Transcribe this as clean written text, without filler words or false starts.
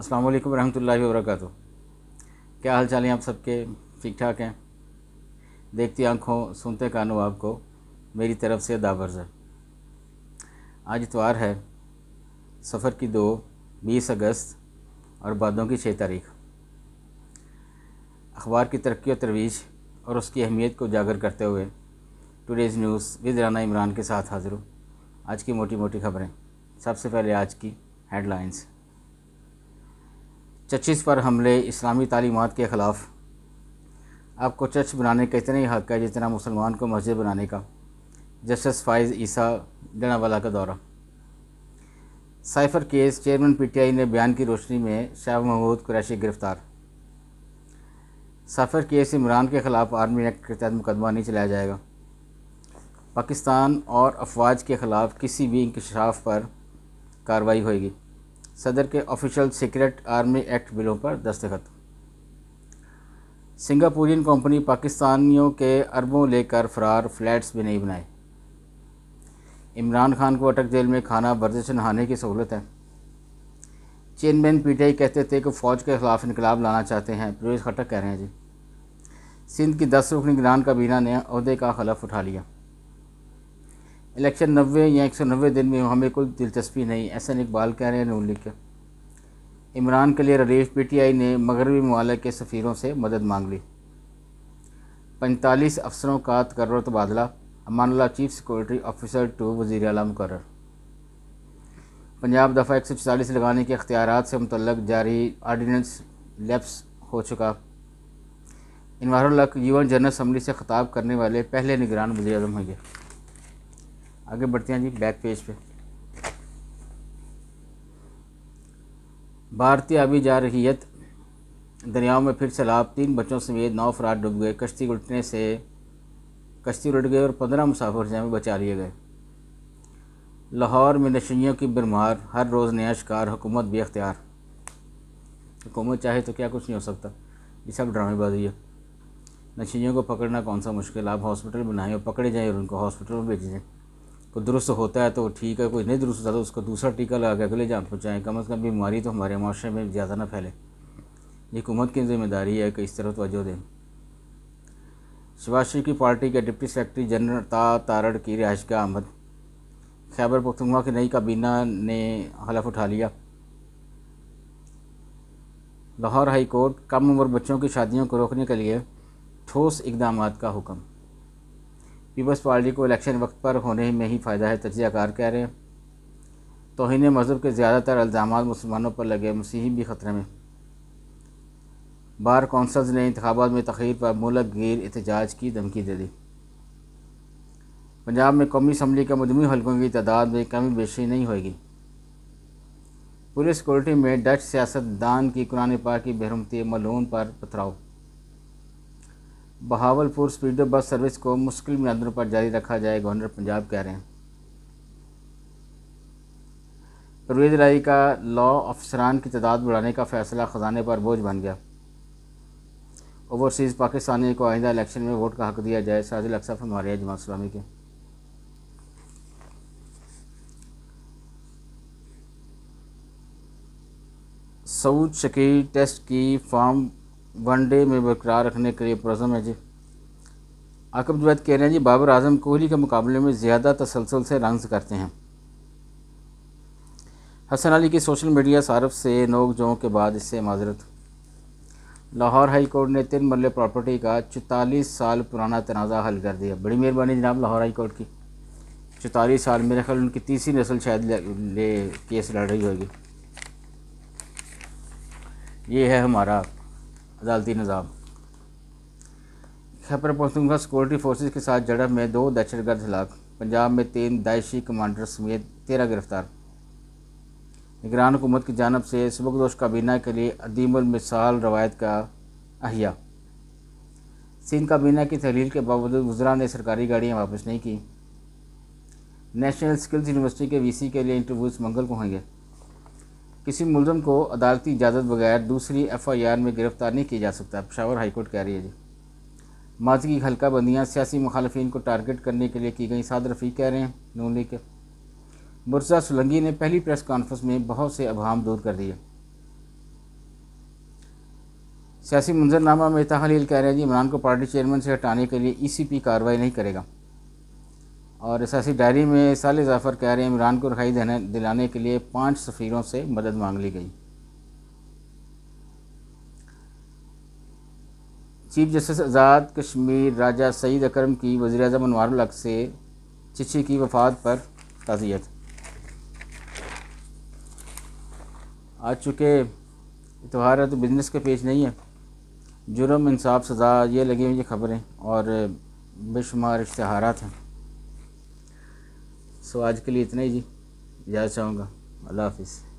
अस्सलाम वालेकुम रहमतुल्लाहि व बरकातुहू। क्या हाल चाल हैं आप सबके? ठीक ठाक हैं? देखती आँखों सुनते कानों आपको मेरी तरफ़ से दावर्ज़ है। आज इतवार है, सफ़र की 20 अगस्त और बादों की 6 तारीख। अखबार की तरक्की और तरवीज और उसकी अहमियत को उजागर करते हुए today's news with Rana Imran के साथ हाज़िर हूँ। आज की मोटी मोटी खबरें। सबसे पहले आज की हेडलाइंस। चर्चिज़ पर हमले इस्लामी तालीमात के ख़िलाफ़। आपको चर्च बनाने का इतना ही हक़ है जितना मुसलमान को मस्जिद बनाने का। जस्टिस फ़ाइज़ ईसा जनावाला का दौरा। साइफ़र केस, चेयरमैन पीटीआई ने बयान की रोशनी में शाह महमूद कुरैशी गिरफ़्तार। साइफ़र केस इमरान के ख़िलाफ़ आर्मी एक्ट के तहत मुकदमा नहीं चलाया जाएगा। पाकिस्तान और अफवाज के ख़िलाफ़ किसी भी इंकशाफ पर कार्रवाई होगी। सदर के ऑफिशियल सीक्रेट आर्मी एक्ट बिलों पर दस्तखत। सिंगापुरियन कंपनी पाकिस्तानियों के अरबों लेकर फ़रार, फ्लैट्स भी नहीं बनाए। इमरान खान को अटक जेल में खाना, वर्जिश नहाने की सहूलत है। चेयरमैन पीटीआई कहते थे कि फ़ौज के ख़िलाफ़ इनकलाब लाना चाहते हैं, परवेज़ खट्टक कह रहे हैं जी। सिंध की 10 रुकनी निगरान काबीना ने ओहदे का खलफ उठा लिया। इलेक्शन 90 या 190 दिन में हमें कोई दिलचस्पी नहीं, एहसन इकबाल कह रहे हैं नून लीग के। इमरान के लिए रिलीफ। पीटीआई ने मगरबी ममालिक के सफ़ीरों से मदद मांग ली। 45 अफसरों का तकर्रुर तबादला। Amanullah chief security officer to वज़ीर आला मुकर्रर। पंजाब दफ़ा 144 लगाने के अख्तियारात से मुतल्लक जारी आर्डीनेंस लैप्स हो चुका। इनवारुल हक यूएन जनरल असम्बली से खिताब करने वाले पहले निगरान वज़ीर आज़म होंगे। आगे बढ़ते हैं जी बैक पेज पे। भारतीय आबी जारहियत। दरियाओं में फिर सैलाब, 3 बच्चों समेत 9 अफराद डूब गए। कश्ती उलट गए और 15 मुसाफिर जहम बचा लिए गए। लाहौर में नशियों की भरमार, हर रोज़ नया शिकार, हुकूमत बेख्तियार। हुकूमत चाहे तो क्या कुछ नहीं हो सकता, ये सब ड्रामेबाजी है। नशियों को पकड़ना कौन सा मुश्किल, आप हॉस्पिटल बनाएं और पकड़े जाएँ और उनको हॉस्पिटल में भेज दें। कोई दुरुस्त होता है तो ठीक है, कोई नहीं दुरुस्त होता तो उसको दूसरा टीका लगा के अगले जान पहुँचाएँ। कम से कम बीमारी तो हमारे माशरे में ज़्यादा ना फैले। ये हुकूमत की जिम्मेदारी है कि इस तरह तवज्जो दें। शहबाज शरीफ की पार्टी के डिप्टी सेक्रेटरी जनरल तारड़ की रिहाइश का आमद। खैबर पख्तूनख्वा की नई काबीना ने हलफ उठा लिया। लाहौर हाई कोर्ट, कम उम्र बच्चों की शादियों को रोकने के लिए ठोस इकदाम का हुक्म। पीपल्स पार्टी को इलेक्शन वक्त पर होने में ही फ़ायदा है, तजियाकार कह रहे हैं। तौहीन मज़हब के ज़्यादातर इल्ज़ामात मुसलमानों पर लगे, मसीही भी ख़तरे में। बार कौंसल्स ने इंतखाबात में तख़यीर पर मुल्क गिर एहतजाज की धमकी दे दी। पंजाब में कौमी असम्बली के मजमूई हलकों की तादाद में कमी बेशी नहीं होगी। पुलिस सिक्योरिटी में डच सियासतदान की कुरान पाक की बेहरमती, मलून पर पथराव। बहावलपुर स्पीडो बस सर्विस को मुश्किल बुनियादों पर जारी रखा जाए, गवर्नर पंजाब कह रहे हैं। परवेज़ इलाही का लॉ अफसरान की तादाद बढ़ाने का फ़ैसला ख़जाने पर बोझ बन गया। ओवरसीज़ पाकिस्तानी को आइंदा इलेक्शन में वोट का हक़ दिया जाए, साजिल अक्सर हमारे जमात इस्लामी के। सऊद शकील टेस्ट की फॉर्म वनडे में बरकरार रखने के लिए पुरज़म है जी। आकिब जवैद कह रहे हैं जी, बाबर आजम कोहली के मुकाबले में ज़्यादा तसलसल से रन्स करते हैं। हसन अली की सोशल मीडिया सारफ से नोक झोंक के बाद इससे माजरत। लाहौर हाई कोर्ट ने 3 मरले प्रॉपर्टी का 44 साल पुराना तनाज़ा हल कर दिया। बड़ी मेहरबानी जनाब लाहौर हाई कोर्ट की। 44 साल, मेरे ख्याल उनकी तीसरी नस्ल शायद ले केस लड़ रही होगी। ये है हमारा अदालती निज़ाम। खैबर पख्तूनख्वा सिक्योरिटी फोर्सेस के साथ झड़प में 2 दहशतगर्द हलाक। पंजाब में 3 दाइशी कमांडर समेत 13 गिरफ्तार। निगरान हुकूमत की जानब से सबकदोश काबीना के लिए अदीमुल मिसाल रवायत का अहिया। सिंध काबीना की तहलील के बावजूद वज़रा ने सरकारी गाड़ियाँ वापस नहीं की। नेशनल स्किल्स यूनिवर्सिटी के वीसी के लिए इंटरव्यूज़ मंगल को होंगे। किसी मुलज़म को अदालती इजाज़त बगैर दूसरी एफआईआर में गिरफ्तार नहीं किया जा सकता, पेशावर हाईकोर्ट कह रही है जी। माजी की हल्का बंदियाँ सियासी मुखालफिन को टारगेट करने के लिए की गई, साद रफ़ीक कह रहे हैं नून लीग के। मुर्तज़ा सोलंकी ने पहली प्रेस कॉन्फ्रेंस में बहुत से अबहाम दूर कर दिए। सियासी मंजरनामा में मिफ्ताह खलील कह रहे हैं जी इमरान को पार्टी चेयरमैन से हटाने के लिए ECP कार्रवाई नहीं करेगा। और सियासी डायरी में साले जाफ़र कह रहे हैं इमरान को रिहाई दिलाने के लिए 5 सफ़ीरों से मदद मांग ली गई। चीफ जस्टिस आज़ाद कश्मीर राजा सईद अकरम की वज़ीर-ए-आज़म अनवारुल हक से चिट्ठी की वफ़ात पर ताज़ियत। आज चूँकि इतवार है तो बिज़नेस के पेज नहीं है, जुर्म इंसाफ सज़ा ये लगी हुई खबरें और बेशुमार इश्तिहारात हैं। सो आज के लिए इतना ही जी, इजाज़त चाहूँगा। अल्लाह हाफ़िज़।